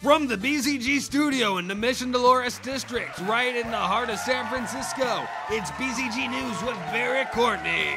From the BzG studio in the Mission Dolores district, right in the heart of San Francisco, it's BzG News with Barrett Courtney.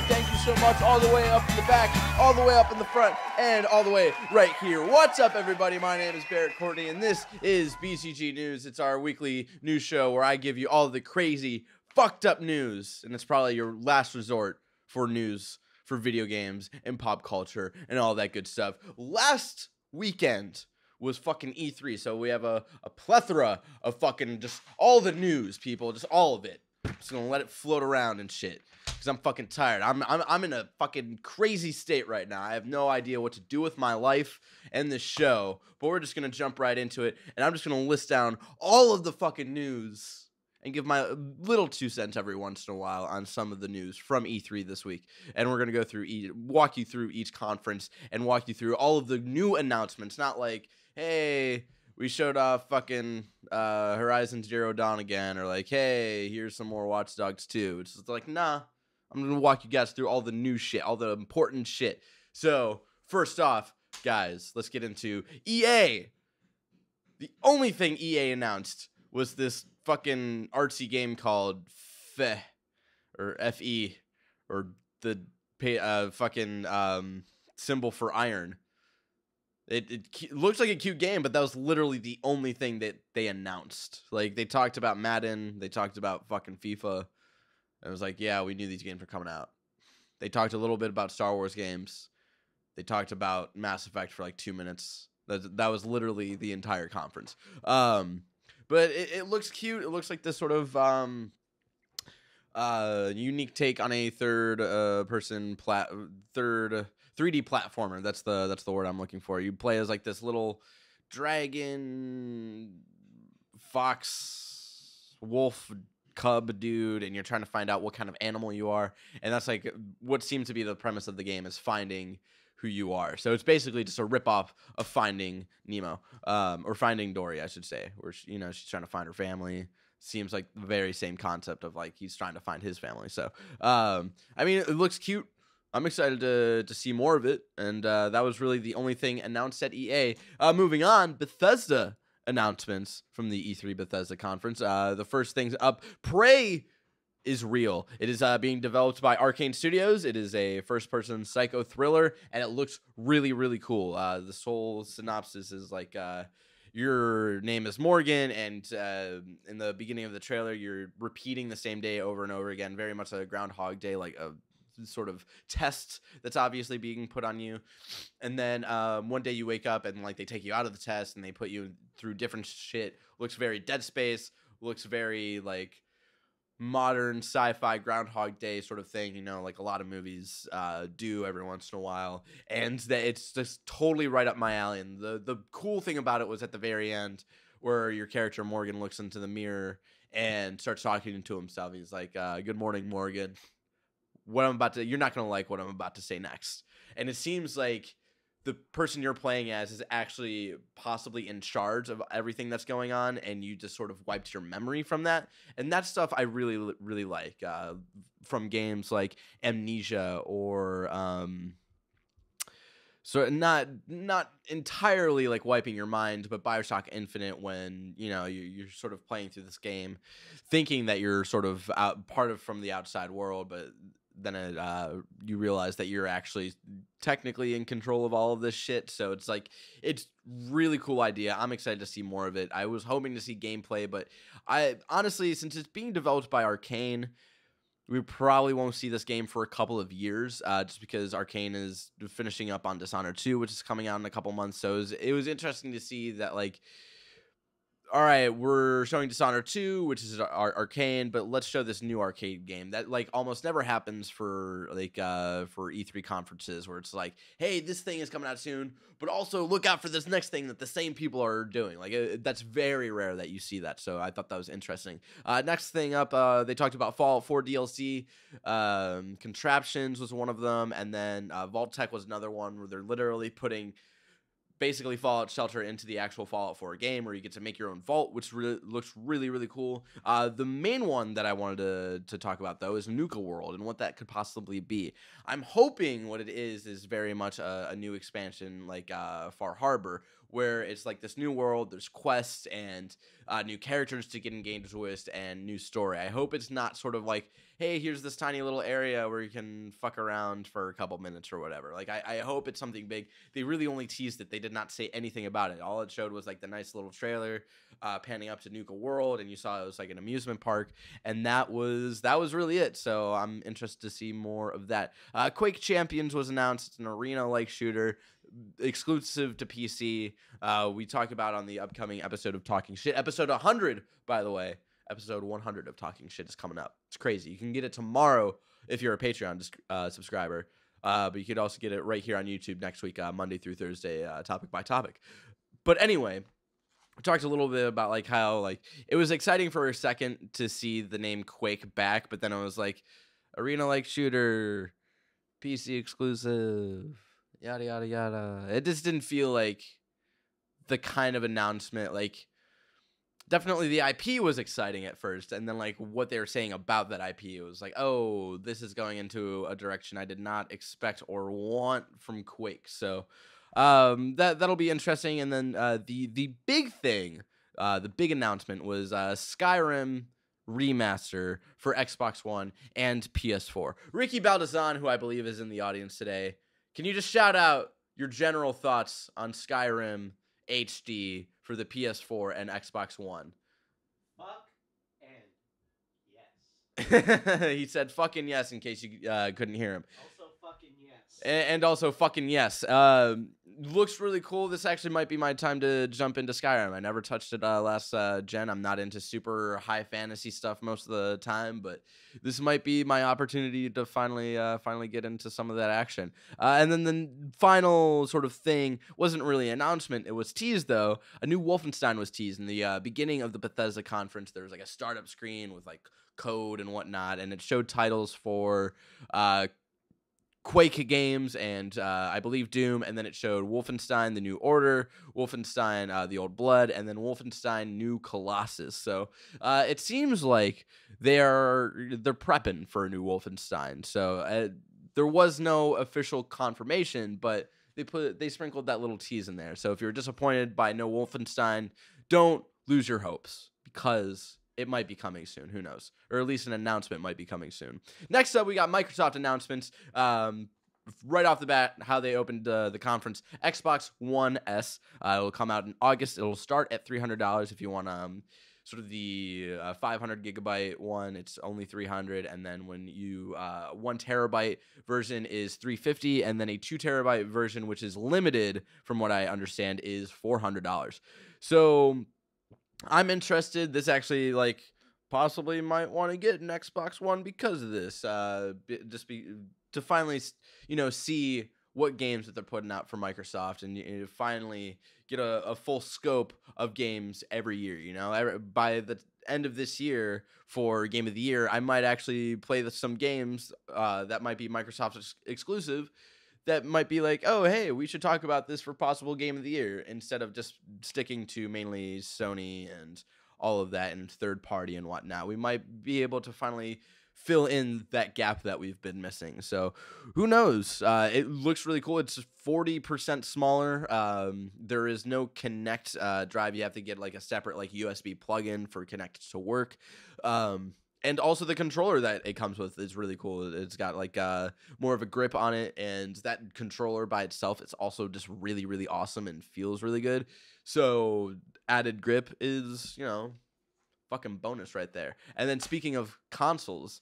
Thank you so much, all the way up in the back, all the way up in the front, and all the way right here. What's up, everybody? My name is Barrett Courtney, and this is BzG News. It's our weekly news show where I give you all the crazy, fucked up news, and it's probably your last resort for news for video games and pop culture and all that good stuff. Last weekend was fucking E3, so we have a plethora of fucking just all the news, people, just all of it. Just gonna let it float around and shit, because I'm fucking tired. I'm in a fucking crazy state right now. I have no idea what to do with my life and this show, but we're just gonna jump right into it, and I'm just gonna list down all of the fucking news and give my little 2 cents every once in a while on some of the news from E3 this week. And we're gonna go through walk you through each conference and walk you through all of the new announcements. Not like, hey, we showed off fucking Horizon Zero Dawn again, or like, hey, here's some more Watch Dogs 2. It's just like, nah, I'm going to walk you guys through all the new shit, all the important shit. So, first off, guys, let's get into EA. The only thing EA announced was this fucking artsy game called Fe, or F-E, or the fucking symbol for iron. It looks like a cute game, but that was literally the only thing that they announced. Like, they talked about Madden, they talked about fucking FIFA. And it was like, yeah, we knew these games were coming out. They talked a little bit about Star Wars games. They talked about Mass Effect for like 2 minutes. That was literally the entire conference. But it looks cute. It looks like this sort of unique take on a third-person 3D platformer. That's the word I'm looking for. You play as like this little dragon, fox, wolf, cub dude, and you're trying to find out what kind of animal you are. And that's like what seems to be the premise of the game, is finding who you are. So it's basically just a ripoff of Finding Nemo, or Finding Dory, I should say, where she's trying to find her family. Seems like the very same concept of like he's trying to find his family. So I mean, it looks cute. I'm excited to see more of it, and that was really the only thing announced at EA. Moving on, Bethesda announcements from the E3 Bethesda conference. The first thing's up, Prey is real. It is being developed by Arcane Studios. It is a first-person psycho thriller, and it looks really, really cool. This whole synopsis is like, your name is Morgan, and in the beginning of the trailer, you're repeating the same day over and over again, very much a Groundhog Day, like a sort of test that's obviously being put on you. And then one day you wake up and like they take you out of the test and they put you through different shit. Looks very Dead Space, looks very like modern sci-fi Groundhog Day sort of thing, like a lot of movies do every once in a while. And that it's just totally right up my alley. And the cool thing about it was at the very end, where your character Morgan looks into the mirror and starts talking to himself. He's like, good morning, Morgan. You're not going to like what I'm about to say next. And it seems like the person you're playing as is actually possibly in charge of everything that's going on, and you just sort of wiped your memory from that. And that stuff I really, really like from games like Amnesia, or so not entirely like wiping your mind, but BioShock Infinite, when you're sort of playing through this game thinking that you're sort of from the outside world, but then you realize that you're actually technically in control of all of this shit. So it's like, it's really cool idea. I'm excited to see more of it. I was hoping to see gameplay, but I honestly, since it's being developed by Arcane, we probably won't see this game for a couple of years, just because Arcane is finishing up on Dishonored 2, which is coming out in a couple months. So it was interesting to see that, like, all right, we're showing Dishonored 2, which is Arcane, but let's show this new arcade game. That like almost never happens for E3 conferences, where it's like, hey, this thing is coming out soon, but also look out for this next thing that the same people are doing. Like, that's very rare that you see that. So I thought that was interesting. Next thing up, they talked about Fallout 4 DLC. Contraptions was one of them, and then Vault Tech was another one, where they're literally putting basically Fallout Shelter into the actual Fallout 4 game, where you get to make your own vault, which looks really, really cool. The main one that I wanted to talk about, though, is Nuka World and what that could possibly be. I'm hoping what it is very much a new expansion like Far Harbor, where it's like this new world, there's quests and new characters to get engaged with and new story. I hope it's not sort of like, hey, here's this tiny little area where you can fuck around for a couple minutes or whatever. Like, I hope it's something big. They really only teased it. They did not say anything about it. All it showed was like the nice little trailer panning up to Nuka World, and you saw it was like an amusement park, and that was really it. So I'm interested to see more of that. Quake Champions was announced. It's an arena-like shooter, exclusive to PC. We talk about on the upcoming episode of Talking Shit, episode 100, by the way. Episode 100 of Talking Shit is coming up. It's crazy. You can get it tomorrow if you're a Patreon subscriber. But you could also get it right here on YouTube next week, Monday through Thursday, topic by topic. But anyway, we talked a little bit about like how like it was exciting for a second to see the name Quake back, but then it was like arena-like shooter, PC exclusive, yada yada yada. It just didn't feel like the kind of announcement like. Definitely the IP was exciting at first, and then like what they were saying about that IP, it was like, oh, this is going into a direction I did not expect or want from Quake. So that'll be interesting. And then the big thing, the big announcement was Skyrim remaster for Xbox One and PS4. Ricky Baldazan, who I believe is in the audience today, can you just shout out your general thoughts on Skyrim HD for the PS4 and Xbox One? Fuck and yes. He said fucking yes in case you couldn't hear him. Also fucking yes. And also fucking yes. Looks really cool. This actually might be my time to jump into Skyrim. I never touched it last gen. I'm not into super high fantasy stuff most of the time, but this might be my opportunity to finally get into some of that action. And then the final sort of thing wasn't really an announcement. It was teased, though. A new Wolfenstein was teased in the beginning of the Bethesda conference. There was like a startup screen with like code and whatnot, and it showed titles for Quake games and I believe Doom, and then it showed Wolfenstein: The New Order, Wolfenstein: The Old Blood, and then Wolfenstein: New Colossus. So it seems like they're prepping for a new Wolfenstein. So there was no official confirmation, but they sprinkled that little tease in there. So if you're disappointed by no Wolfenstein, don't lose your hopes, because it might be coming soon. Who knows? Or at least an announcement might be coming soon. Next up, we got Microsoft announcements. Right off the bat, how they opened the conference. Xbox One S. It will come out in August. It will start at $300 if you want sort of the 500 gigabyte one. It's only $300, and then when you 1 terabyte version is $350, and then a 2 terabyte version, which is limited, from what I understand, is $400. So I'm interested. This actually, like, possibly might want to get an Xbox One because of this. To finally, see what games that they're putting out for Microsoft, and finally get a full scope of games every year. By the end of this year for Game of the Year, I might actually play some games that might be Microsoft exclusive. That might be like, oh, hey, we should talk about this for possible Game of the Year, instead of just sticking to mainly Sony and all of that and third party and whatnot. We might be able to finally fill in that gap that we've been missing. So who knows? It looks really cool. It's 40% smaller. There is no Connect drive. You have to get like a separate like USB plug-in for Connect to work. And also the controller that it comes with is really cool. It's got like more of a grip on it, and that controller by itself is also just really, really awesome and feels really good. So added grip is, fucking bonus right there. And then speaking of consoles,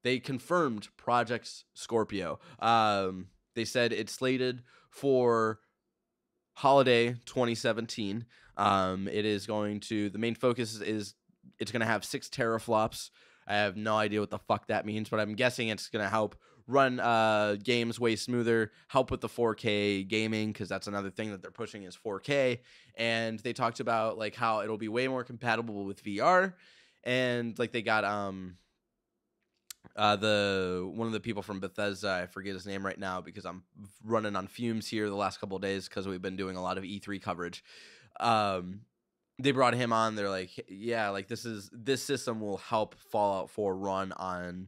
they confirmed Project Scorpio. They said it's slated for holiday 2017. It is going to, the main focus is it's going to have 6 teraflops. I have no idea what the fuck that means, but I'm guessing it's going to help run games way smoother, help with the 4K gaming, because that's another thing that they're pushing is 4K. And they talked about like how it'll be way more compatible with VR, and like they got the one of the people from Bethesda, I forget his name right now because I'm running on fumes here the last couple of days because we've been doing a lot of E3 coverage. They brought him on. They're like, yeah, like this system will help Fallout 4 run on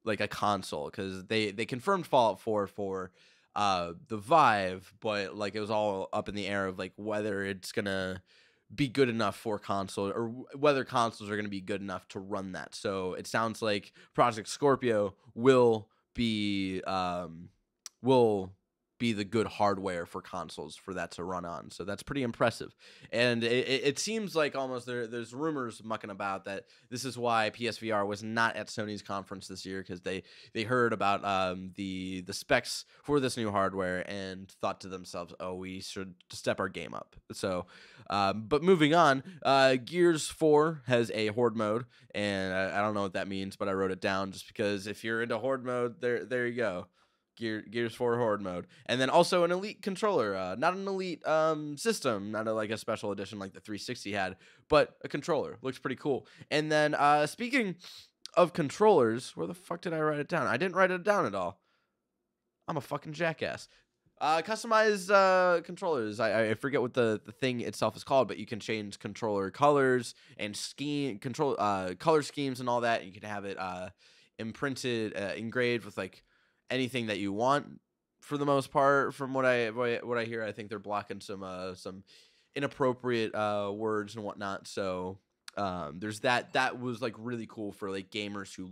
like a console, because they confirmed Fallout 4 for the Vive, but like it was all up in the air of like whether it's gonna be good enough for console, or whether consoles are gonna be good enough to run that. So it sounds like Project Scorpio will be the good hardware for consoles for that to run on. So that's pretty impressive. And it seems like almost there's rumors mucking about that this is why PSVR was not at Sony's conference this year, because they heard about the specs for this new hardware and thought to themselves, oh, we should step our game up. So but moving on, Gears 4 has a horde mode, and I don't know what that means, but I wrote it down just because if you're into horde mode, there you go. Gears 4 Horde mode, and then also an Elite controller, not an Elite system, not like a special edition like the 360 had, but a controller. Looks pretty cool. And then speaking of controllers, where the fuck did I write it down? I didn't write it down at all. I'm a fucking jackass. Customized controllers. I forget what the thing itself is called, but you can change controller colors and color schemes and all that. And you can have it imprinted, engraved with like anything that you want, for the most part. From what I hear, I think they're blocking some inappropriate words and whatnot. So there's that was like really cool for like gamers who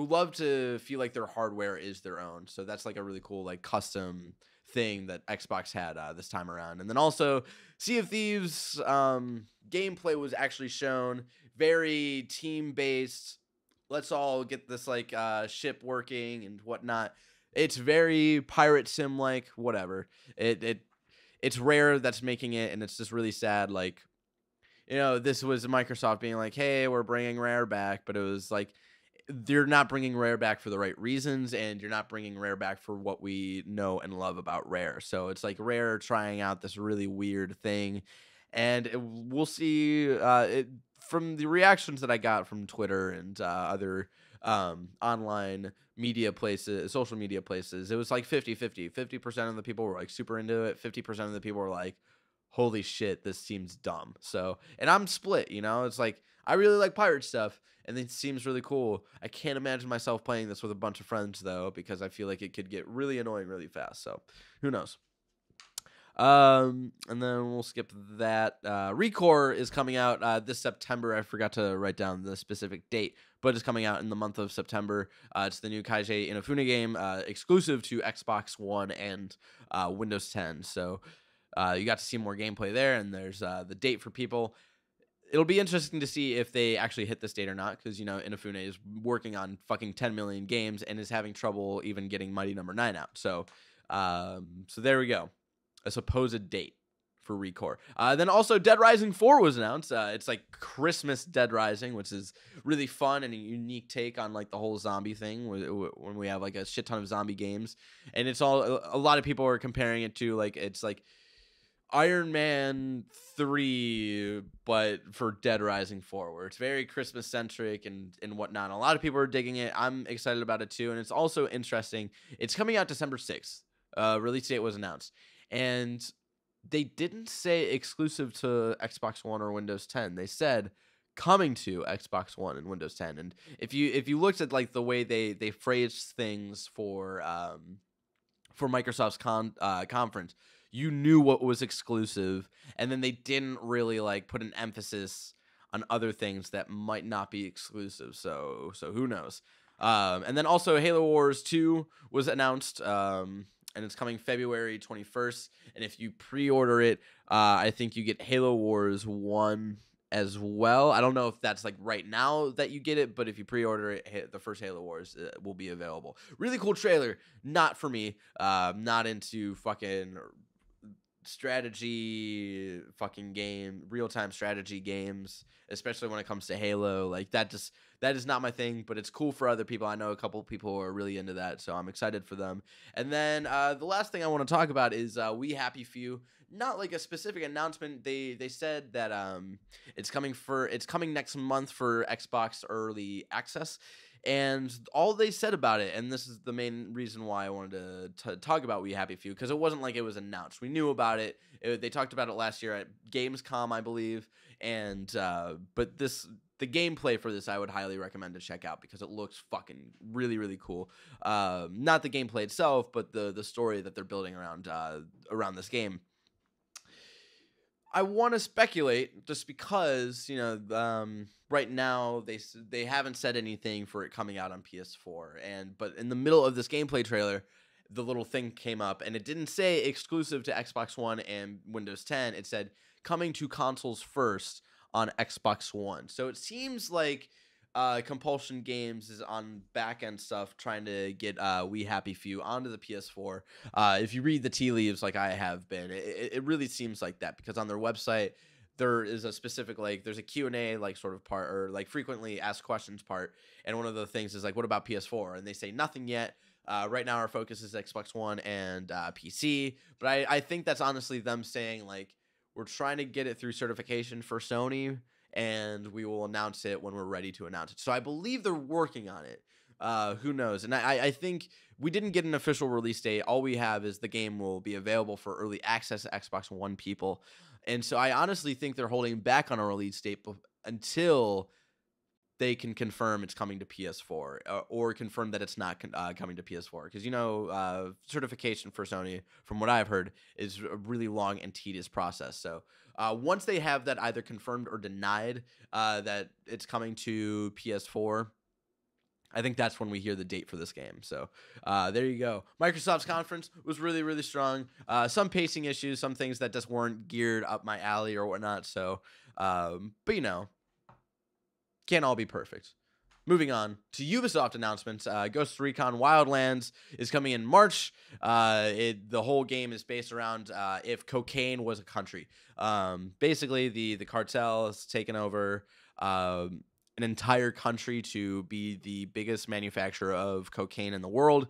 love to feel like their hardware is their own. So that's like a really cool like custom thing that Xbox had this time around. And then also Sea of Thieves gameplay was actually shown, very team based. Let's all get this like ship working and whatnot. It's very pirate sim like, whatever. It's Rare that's making it, and it's just really sad. Like, this was Microsoft being like, hey, we're bringing Rare back, but it was like they're not bringing Rare back for the right reasons, and you're not bringing Rare back for what we know and love about Rare. So it's like Rare trying out this really weird thing, and we'll see. From the reactions that I got from Twitter and other online media places, social media places, it was like 50-50. 50% of the people were like super into it. 50% of the people were like, holy shit, this seems dumb. So, and I'm split, it's like, I really like pirate stuff, and it seems really cool. I can't imagine myself playing this with a bunch of friends, though, because I feel like it could get really annoying really fast. So, who knows? And then we'll skip that. Recore is coming out this September. I forgot to write down the specific date, but it's coming out in the month of September. It's the new Kaiji Inafune game, exclusive to Xbox One and Windows 10. So you got to see more gameplay there, and there's the date for people. It'll be interesting to see if they actually hit this date or not, because Inafune is working on fucking 10 million games and is having trouble even getting Mighty Number 9 out. So so there we go. A supposed date for Recore. Then also Dead Rising 4 was announced. It's like Christmas Dead Rising, which is really fun and a unique take on like the whole zombie thing when we have like a shit ton of zombie games. And it's all, a lot of people are comparing it to like, it's like Iron Man 3, but for Dead Rising 4, where it's very Christmas centric and whatnot. A lot of people are digging it. I'm excited about it too. And it's also interesting. It's coming out December 6th. Release date was announced. And they didn't say exclusive to Xbox One or Windows 10. They said coming to Xbox One and Windows 10. And if you looked at like the way they phrased things for Microsoft's conference, you knew what was exclusive, and then they didn't really like put an emphasis on other things that might not be exclusive. So who knows? And then also Halo Wars 2 was announced. And it's coming February 21st. And if you pre-order it, I think you get Halo Wars 1 as well. I don't know if that's like right now that you get it, but if you pre-order it, the first Halo Wars will be available. Really cool trailer. Not for me. Not into fucking strategy fucking game, real-time strategy games, especially when it comes to Halo. Like that is not my thing, but it's cool for other people. I know a couple people who are really into that, so I'm excited for them. And then the last thing I want to talk about is We Happy Few. Not like a specific announcement. They said that it's coming next month for Xbox Early Access. And all they said about it, and this is the main reason why I wanted to talk about We Happy Few, because it wasn't like it was announced. We knew about it. They talked about it last year at Gamescom, I believe. And but the gameplay for this I would highly recommend to check out because it looks fucking really, really cool. Not the gameplay itself, but the story that they're building around this game. I want to speculate just because, right now they haven't said anything for it coming out on PS4, but in the middle of this gameplay trailer, the little thing came up and it didn't say exclusive to Xbox One and Windows 10. It said coming to consoles first on Xbox One. So it seems like Compulsion Games is on back-end stuff trying to get We Happy Few onto the PS4. If you read the tea leaves like I have been, it really seems like that, because on their website there is a specific, like, there's a Q&A like sort of part, or like frequently asked questions part, and one of the things is like, what about PS4? And they say nothing yet. Right now our focus is Xbox One and PC, but I think that's honestly them saying like, we're trying to get it through certification for Sony, and we will announce it when we're ready to announce it. So I believe they're working on it. Who knows? And I think we didn't get an official release date. All we have is the game will be available for early access to Xbox One people. And so I honestly think they're holding back on a release date until they can confirm it's coming to PS4, or confirm that it's not coming to PS4. Because, certification for Sony, from what I've heard, is a really long and tedious process. So once they have that either confirmed or denied that it's coming to PS4, I think that's when we hear the date for this game. So there you go. Microsoft's conference was really, really strong. Some pacing issues, some things that just weren't geared up my alley or whatnot. So, but can't all be perfect. Moving on to Ubisoft announcements. Ghost Recon Wildlands is coming in March. The whole game is based around if cocaine was a country. Basically, the cartel has taken over an entire country to be the biggest manufacturer of cocaine in the world,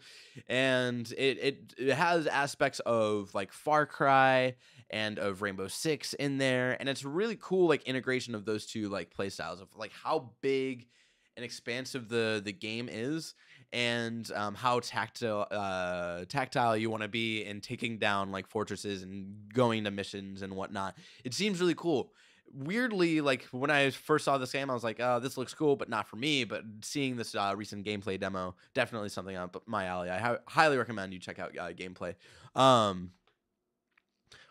and it has aspects of like Far Cry and of Rainbow Six in there, and it's a really cool like integration of those two like play styles of like how big and expansive the game is, and how tactile you want to be in taking down like fortresses and going to missions and whatnot. It seems really cool. Weirdly, like when I first saw this game, I was like, oh, this looks cool, but not for me. But seeing this recent gameplay demo, definitely something up my alley. I highly recommend you check out gameplay.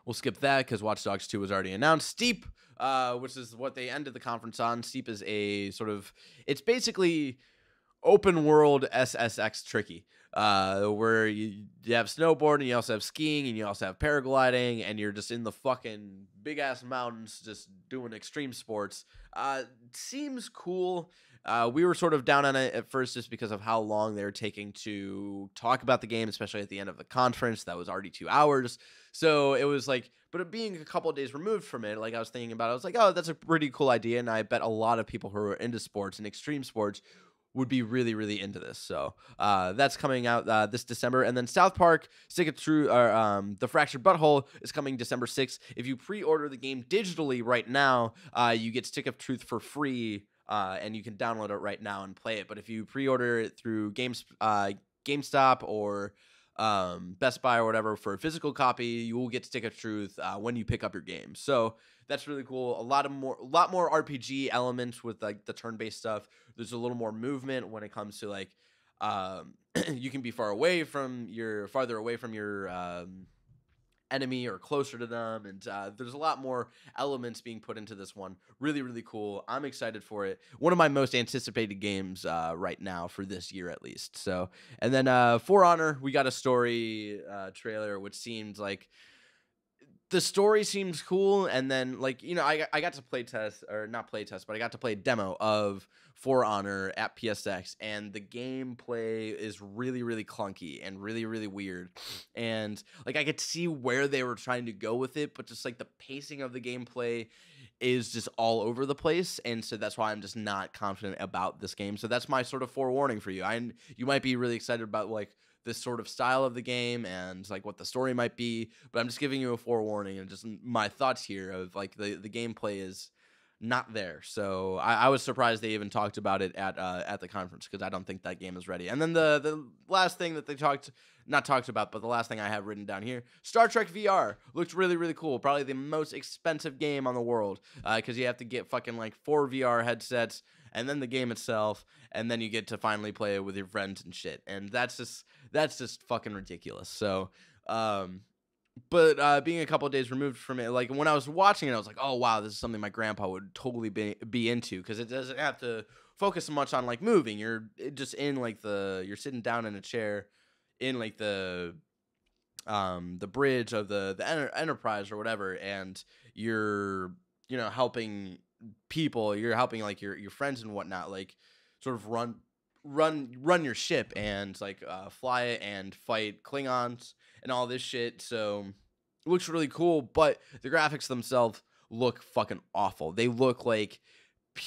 We'll skip that because Watch Dogs 2 was already announced. Steep, which is what they ended the conference on. Steep is a sort of, it's basically open world SSX tricky, where you have snowboarding, you also have skiing, and you also have paragliding, and you're just in the fucking big ass mountains just doing extreme sports. Seems cool. We were sort of down on it at first just because of how long they were taking to talk about the game, especially at the end of the conference. That was already 2 hours. So it was like, but it being a couple of days removed from it, like I was thinking about it, I was like, oh, that's a pretty cool idea. And I bet a lot of people who are into sports and extreme sports would be really, really into this. So that's coming out this December. And then South Park, Stick It True, The Fractured Butthole is coming December 6th. If you pre-order the game digitally right now, you get Stick of Truth for free, and you can download it right now and play it. But if you pre-order it through GameStop or Best Buy or whatever for a physical copy, you will get Stick of Truth when you pick up your game. So that's really cool. A lot more RPG elements with like the turn-based stuff. There's a little more movement when it comes to like you can be farther away from your enemy or closer to them, and there's a lot more elements being put into this one. Really, really cool. I'm excited for it. One of my most anticipated games right now for this year at least. So, and then For Honor, we got a story trailer which seemed like the story seems cool, and then like I got to play test, or not play test, but I got to play a demo of For Honor at PSX, and the gameplay is really really clunky and really really weird, and like I could see where they were trying to go with it, but just like the pacing of the gameplay is just all over the place, and so that's why I'm just not confident about this game. So that's my sort of forewarning for you. You might be really excited about like this sort of style of the game and like what the story might be, but I'm just giving you a forewarning and just my thoughts here of like the gameplay is not there. So I was surprised they even talked about it at the conference, because I don't think that game is ready. And then the last thing that they not talked about, but the last thing I have written down here, Star Trek VR looked really really cool. Probably the most expensive game on the world, because you have to get fucking like 4 VR headsets and then the game itself, and then you get to finally play it with your friends and shit. And that's just fucking ridiculous. So but being a couple of days removed from it, like when I was watching it, I was like, oh wow, this is something my grandpa would totally be into, because it doesn't have to focus so much on like moving. You're just in like you're sitting down in a chair in like the bridge of the Enterprise or whatever, and you're helping people, you're helping like your friends and whatnot, like sort of run your ship and like fly it and fight Klingons and all this shit. So it looks really cool, but the graphics themselves look fucking awful. They look like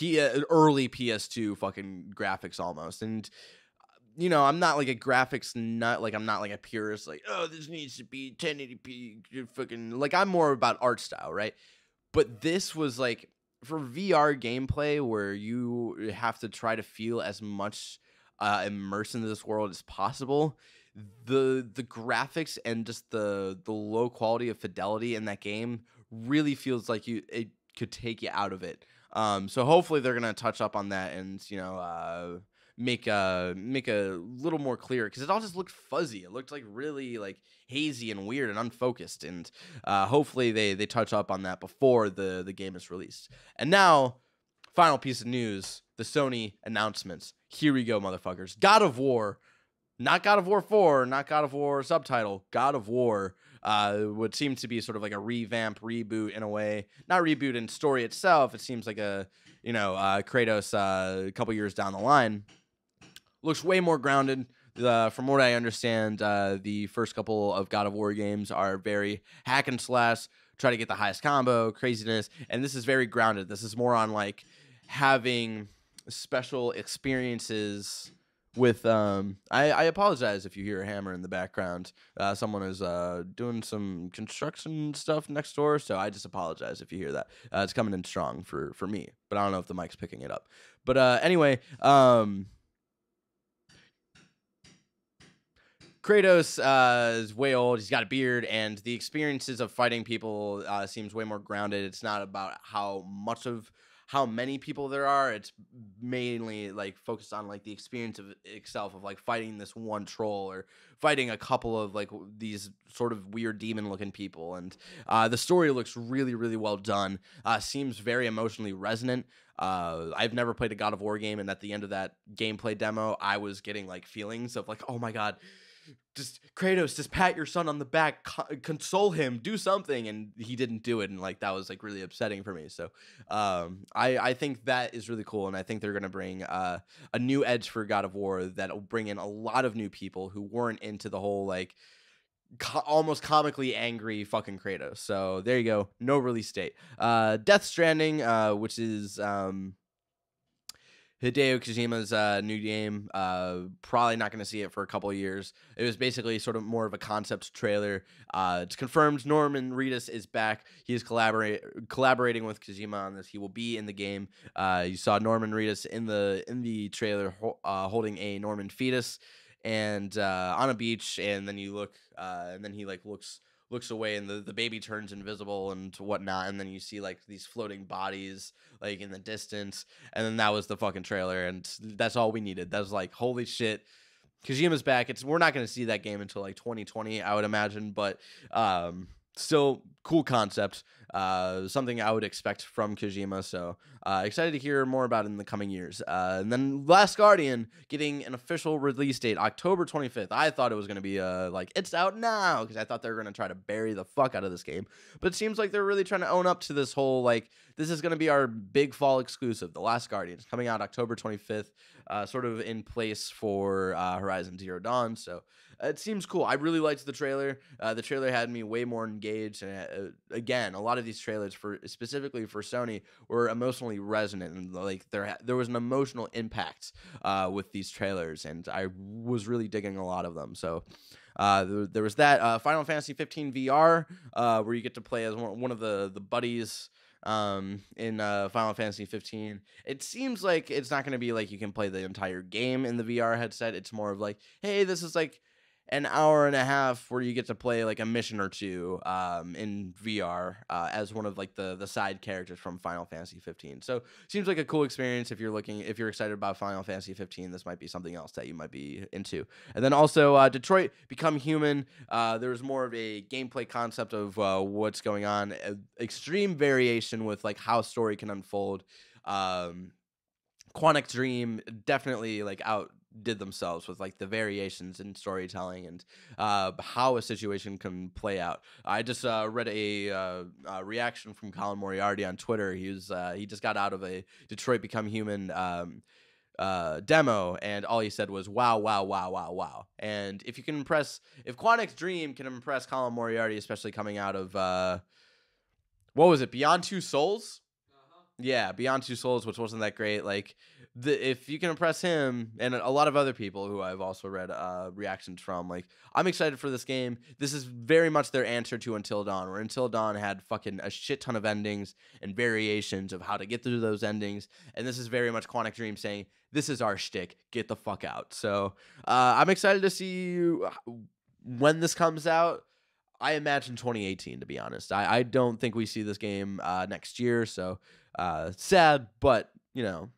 early PS2 fucking graphics almost. And I'm not like a graphics nut. Like I'm not like a purist. Like, oh, this needs to be 1080p. Fucking like I'm more about art style, right? But this was like for VR gameplay where you have to try to feel as much immersed into this world as possible. The graphics and just the low quality of fidelity in that game really feels like it could take you out of it. So hopefully they're gonna touch up on that and make a little more clear, because it all just looked fuzzy. It looked like really like hazy and weird and unfocused, and hopefully they touch up on that before the game is released. And now, final piece of news: the Sony announcements. Here we go, motherfuckers. God of War. Not God of War 4, not God of War subtitle, God of War, would seem to be sort of like a revamp, reboot in a way. Not reboot in story itself. It seems like a, Kratos a couple years down the line. Looks way more grounded. From what I understand, the first couple of God of War games are very hack and slash, try to get the highest combo, craziness, and this is very grounded. This is more on like having special experiences with I apologize if you hear a hammer in the background. Someone is doing some construction stuff next door, so I just apologize if you hear that. It's coming in strong for me, but I don't know if the mic's picking it up. But anyway, Kratos is way old. He's got a beard, and the experiences of fighting people seems way more grounded. It's not about how many people there are. It's mainly like focused on like the experience of itself, of like fighting this one troll or fighting a couple of like these sort of weird demon looking people. And the story looks really really well done. Seems very emotionally resonant. I've never played a God of War game, and at the end of that gameplay demo I was getting like feelings of like, oh my god, just Kratos, just pat your son on the back, console him, do something, and he didn't do it, and like that was like really upsetting for me. So I think that is really cool, and I think they're gonna bring a new edge for God of War that'll bring in a lot of new people who weren't into the whole like almost comically angry fucking Kratos. So there you go, no release date. Death Stranding, which is Hideo Kojima's new game. Probably not going to see it for a couple of years. It was basically sort of more of a concept trailer. It's confirmed Norman Reedus is back. He is collaborating with Kojima on this. He will be in the game. You saw Norman Reedus in the trailer holding a Norman fetus and on a beach, and then you look, and then he like looks away, and the baby turns invisible and whatnot, and then you see like these floating bodies like in the distance, and then that was the fucking trailer, and that's all we needed. That was like, holy shit, Kojima's back. We're not going to see that game until like 2020, I would imagine, but still cool concept. Something I would expect from Kojima. So excited to hear more about it in the coming years. And then Last Guardian getting an official release date, October 25th. I thought it was going to be like, it's out now, because I thought they were going to try to bury the fuck out of this game. But it seems like they're really trying to own up to this whole, like, this is going to be our big fall exclusive, The Last Guardian. It's coming out October 25th, sort of in place for Horizon Zero Dawn. So it seems cool. I really liked the trailer. The trailer had me way more engaged. And again, a lot of these trailers, specifically for Sony, were emotionally resonant, and like there was an emotional impact with these trailers, and I was really digging a lot of them. So there was that Final Fantasy 15 VR, where you get to play as one of the buddies in Final Fantasy 15. It seems like it's not going to be like you can play the entire game in the VR headset. It's more of like, hey, this is like an hour and a half where you get to play like a mission or two in VR as one of like the side characters from Final Fantasy 15. So seems like a cool experience if you're excited about Final Fantasy 15. This might be something else that you might be into. And then also Detroit Become Human. There's more of a gameplay concept of what's going on. Extreme variation with like how story can unfold. Quantic Dream definitely like outdid themselves with like the variations in storytelling and how a situation can play out. I just read a reaction from Colin Moriarty on Twitter. He just got out of a Detroit Become Human demo, and all he said was wow, wow, wow, wow, wow. And if Quantic Dream can impress Colin Moriarty, especially coming out of what was it, Beyond Two Souls? Yeah, Beyond Two Souls, which wasn't that great. Like, if you can impress him and a lot of other people who I've also read reactions from, like, I'm excited for this game. This is very much their answer to Until Dawn, where Until Dawn had fucking a shit ton of endings and variations of how to get through those endings. And this is very much Quantic Dream saying, this is our shtick. Get the fuck out. So I'm excited to see when this comes out. I imagine 2018, to be honest. I don't think we see this game next year, so sad, but, you know,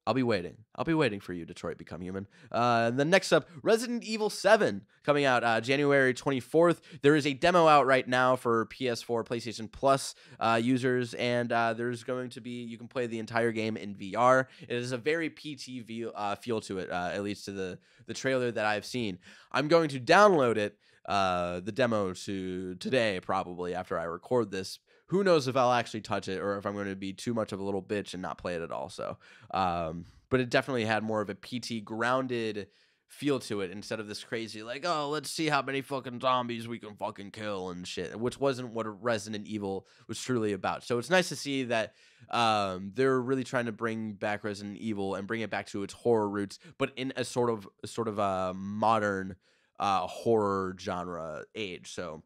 I'll be waiting. I'll be waiting for you, Detroit Become Human. Then next up, Resident Evil 7 coming out January 24th. There is a demo out right now for PS4, PlayStation Plus users, and there's going to be, you can play the entire game in VR. It is a very PT feel to it, at least to the trailer that I've seen. I'm going to download it, the demo to today, probably after I record this. Who knows if I'll actually touch it or if I'm going to be too much of a little bitch and not play it at all. So, but it definitely had more of a PT grounded feel to it instead of this crazy, like, oh, let's see how many fucking zombies we can fucking kill and shit, which wasn't what Resident Evil was truly about. So it's nice to see that they're really trying to bring back Resident Evil and bring it back to its horror roots, but in a sort of modern horror genre age. So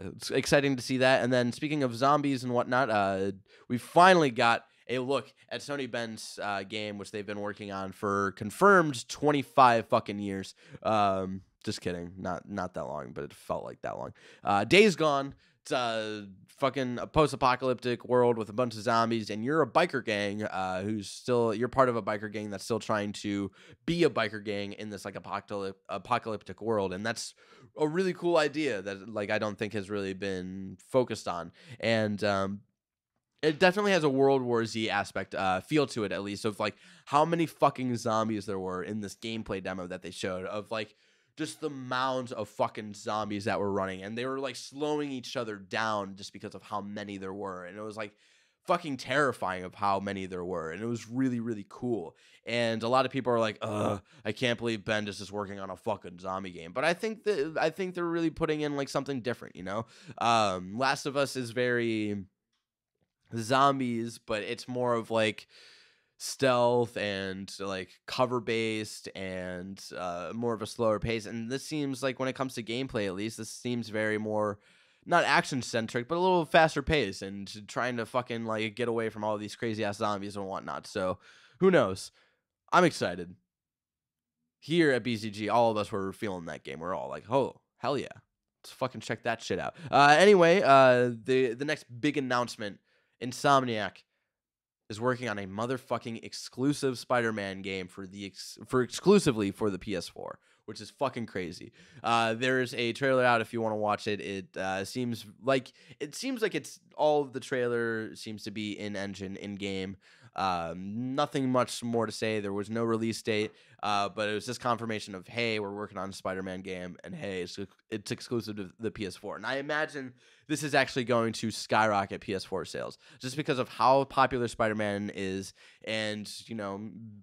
it's exciting to see that. And then speaking of zombies and whatnot, we finally got a look at Sony Ben's game, which they've been working on for confirmed 25 fucking years. Just kidding, not that long, but it felt like that long. Days Gone. It's a post-apocalyptic world with a bunch of zombies, and you're a biker gang you're part of a biker gang that's still trying to be a biker gang in this like apocalyptic world, and that's a really cool idea that like I don't think has really been focused on, and it definitely has a World War Z aspect feel to it, at least, of like how many fucking zombies there were in this gameplay demo that they showed, of like just the mounds of fucking zombies that were running, and they were like slowing each other down just because of how many there were, and it was like fucking terrifying of how many there were, and it was really, really cool. And a lot of people are like, I can't believe Bendis is working on a fucking zombie game, but I think they're really putting in like something different, you know. Last of Us is very zombies, but it's more of like stealth and like cover based and more of a slower pace. And this seems like, when it comes to gameplay, at least, this seems very more not action centric, but a little faster pace and trying to fucking like get away from all these crazy ass zombies and whatnot. So who knows? I'm excited. Here at BzG, all of us were feeling that game. We're all like, oh, hell yeah. Let's fucking check that shit out. Anyway, the next big announcement, Insomniac is working on a motherfucking exclusive Spider-Man game for exclusively for the PS4, which is fucking crazy. There's a trailer out if you want to watch it. It seems like it's all of the trailer seems to be in game. Nothing much more to say. There was no release date, but it was just confirmation of, hey, we're working on a Spider-Man game, and hey, it's exclusive to the PS4. And I imagine this is actually going to skyrocket PS4 sales just because of how popular Spider-Man is, and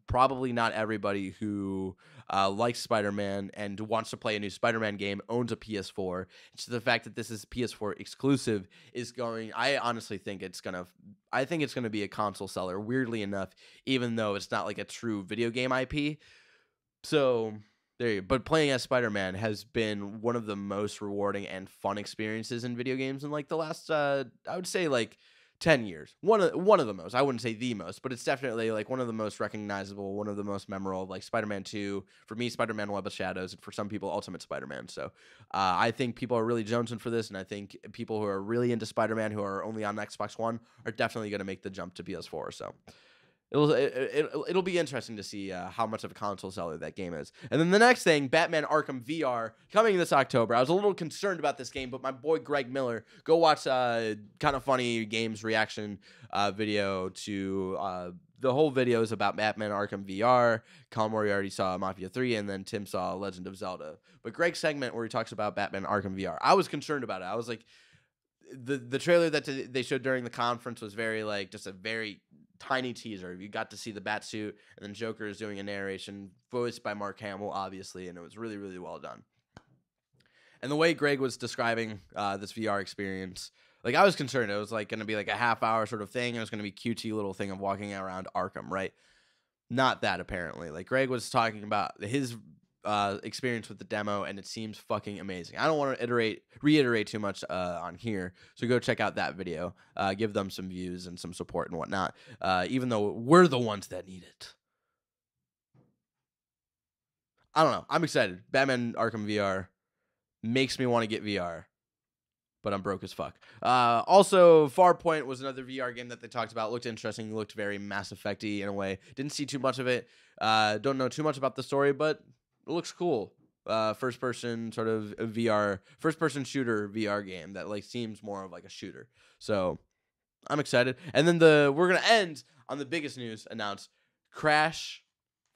probably not everybody who likes Spider-Man and wants to play a new Spider-Man game owns a PS4. So the fact that this is PS4 exclusive is going. I honestly think it's gonna be a console seller. Weirdly enough, even though it's not like a true video game IP. So there you go. But playing as Spider-Man has been one of the most rewarding and fun experiences in video games in like the last I would say like 10 years. One of the most. I wouldn't say the most, but it's definitely like one of the most recognizable, one of the most memorable, like Spider-Man 2, for me Spider-Man Web of Shadows, and for some people Ultimate Spider-Man. So I think people are really jonesing for this, and I think people who are really into Spider-Man who are only on Xbox One are definitely going to make the jump to PS4. So it'll be interesting to see how much of a console seller that game is. And then the next thing, Batman Arkham VR, coming this October. I was a little concerned about this game, but my boy Greg Miller, go watch Kind of Funny Games reaction video to the whole video is about Batman Arkham VR. Colin Moriarty saw Mafia 3, and then Tim saw Legend of Zelda. But Greg's segment where he talks about Batman Arkham VR, I was concerned about it. I was like, the trailer that they showed during the conference was very like just a very tiny teaser. You got to see the bat suit, and then Joker is doing a narration voiced by Mark Hamill, obviously, and it was really, really well done. And the way Greg was describing this VR experience, like I was concerned it was like going to be like a half-hour sort of thing, and it was going to be cutesy little thing of walking around Arkham, right? Not that, apparently. Like Greg was talking about his experience with the demo, and it seems fucking amazing. I don't want to reiterate too much on here, so go check out that video. Give them some views and some support and whatnot, even though we're the ones that need it. I don't know. I'm excited. Batman Arkham VR makes me want to get VR, but I'm broke as fuck. Also, Farpoint was another VR game that they talked about. Looked interesting. Looked very Mass Effect-y in a way. Didn't see too much of it. Don't know too much about the story, but it looks cool. First-person sort of VR, first-person shooter VR game that like seems more of like a shooter. So I'm excited. And then we're gonna end on the biggest news announced: Crash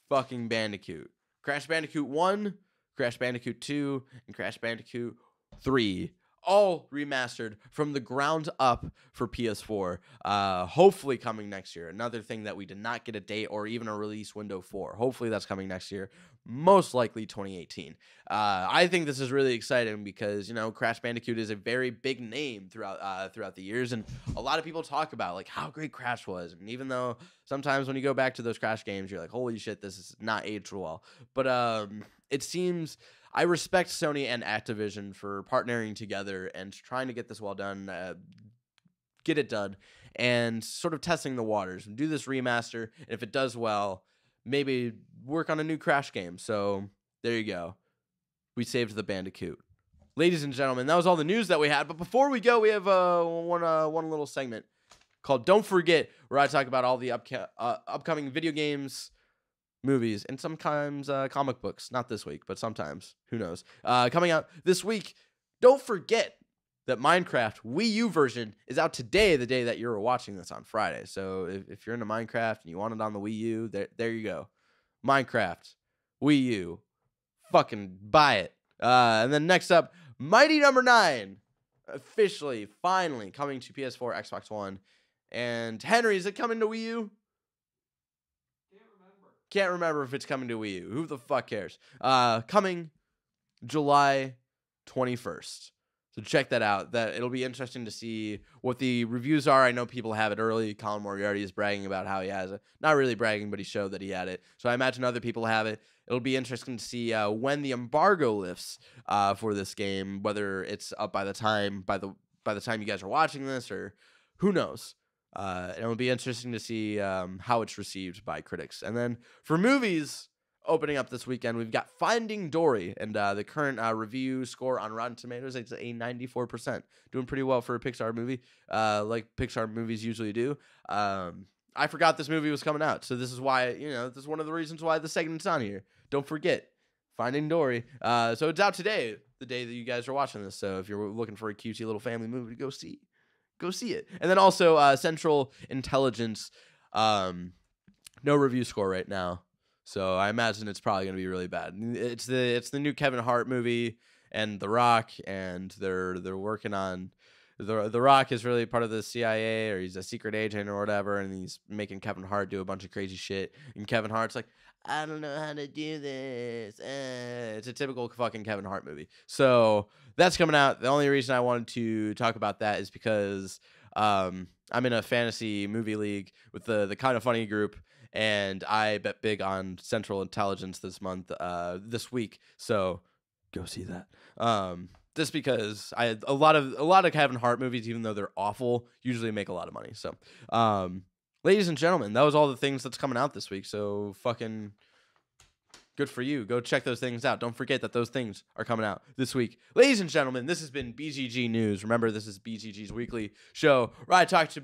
fucking Bandicoot. Crash Bandicoot 1, Crash Bandicoot 2, and Crash Bandicoot 3. All remastered from the ground up for PS4. Hopefully coming next year. Another thing that we did not get a date or even a release window for. Hopefully that's coming next year. Most likely 2018. I think this is really exciting because, Crash Bandicoot is a very big name throughout the years. And a lot of people talk about like how great Crash was. And even though sometimes when you go back to those Crash games, you're like, holy shit, this is not aged well. But it seems... I respect Sony and Activision for partnering together and trying to get this well done, get it done, and sort of testing the waters. Do this remaster, and if it does well, maybe work on a new Crash game. So there you go. We saved the Bandicoot. Ladies and gentlemen, that was all the news that we had. But before we go, we have one little segment called Don't Forget, where I talk about all the upcoming video games, movies, and sometimes comic books. Not this week, but sometimes. Who knows? Coming out this week, don't forget that Minecraft Wii U version is out today, the day that you're watching this on Friday. So if you're into Minecraft and you want it on the Wii U, there you go. Minecraft Wii U. Fucking buy it. And then next up, Mighty Number 9. Officially, finally coming to PS4, Xbox One. And Henry, is it coming to Wii U? Can't remember if it's coming to Wii U. Who the fuck cares? Coming July 21st. So check that out. It'll be interesting to see what the reviews are. I know people have it early. Colin Moriarty is bragging about how he has it. Not really bragging, but he showed that he had it. So I imagine other people have it. It'll be interesting to see when the embargo lifts for this game, whether it's up by the time you guys are watching this, or who knows. And it'll be interesting to see how it's received by critics. And then for movies opening up this weekend, we've got Finding Dory, and the current review score on Rotten Tomatoes, it's a 94%. Doing pretty well for a Pixar movie, like Pixar movies usually do. I forgot this movie was coming out, so this is why, this is one of the reasons why the segment's on here. Don't forget, Finding Dory. So it's out today, the day that you guys are watching this. So if you're looking for a cutesy little family movie to go see it. And then also Central Intelligence, no review score right now. So I imagine it's probably going to be really bad. It's the new Kevin Hart movie and The Rock, and they're working on The Rock is really part of the CIA, or he's a secret agent or whatever, and he's making Kevin Hart do a bunch of crazy shit. And Kevin Hart's like, I don't know how to do this. It's a typical fucking Kevin Hart movie. So that's coming out. The only reason I wanted to talk about that is because I'm in a fantasy movie league with the Kind of Funny group, and I bet big on Central Intelligence this week. So go see that. Just because a lot of Kevin Hart movies, even though they're awful, usually make a lot of money. So, ladies and gentlemen, that was all the things that's coming out this week. So fucking good for you. Go check those things out. Don't forget that those things are coming out this week. Ladies and gentlemen, this has been BzG News. Remember, this is BzG's weekly show where I talk to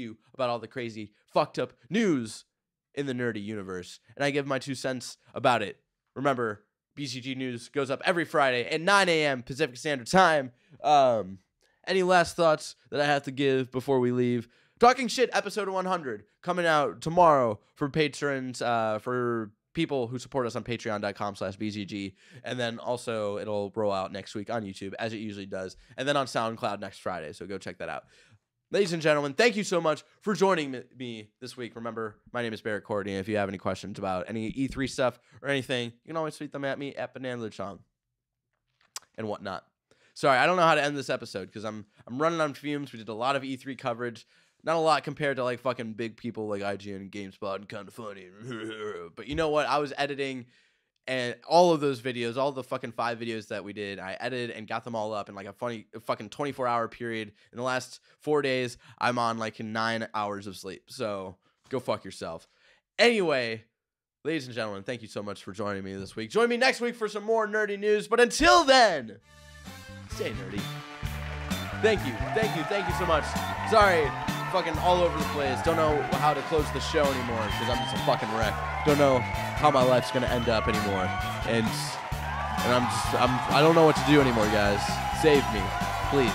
you about all the crazy, fucked up news in the nerdy universe, and I give my 2 cents about it. Remember, BzG News goes up every Friday at 9 a.m. Pacific Standard Time. Any last thoughts that I have to give before we leave? Talking Shit, episode 100, coming out tomorrow for patrons, for people who support us on patreon.com/BzG. And then also it'll roll out next week on YouTube, as it usually does. And then on SoundCloud next Friday, so go check that out. Ladies and gentlemen, thank you so much for joining me this week. Remember, my name is Barrett Courtney. If you have any questions about any E3 stuff or anything, you can always tweet them at me at BananaLuchong and whatnot. Sorry, I don't know how to end this episode because I'm running on fumes. We did a lot of E3 coverage. Not a lot compared to like fucking big people like IGN and GameSpot and Kind of Funny. But you know what? I was editing, and all of those videos, all the fucking 5 videos that we did, I edited and got them all up in like a fucking 24-hour period. In the last 4 days, I'm on like 9 hours of sleep. So go fuck yourself. Anyway, ladies and gentlemen, thank you so much for joining me this week. Join me next week for some more nerdy news. But until then, stay nerdy. Thank you so much. Sorry, fucking all over the place. Don't know how to close the show anymore because I'm just a fucking wreck. Don't know how my life's gonna end up anymore, and I don't know what to do anymore, guys. Save me, please.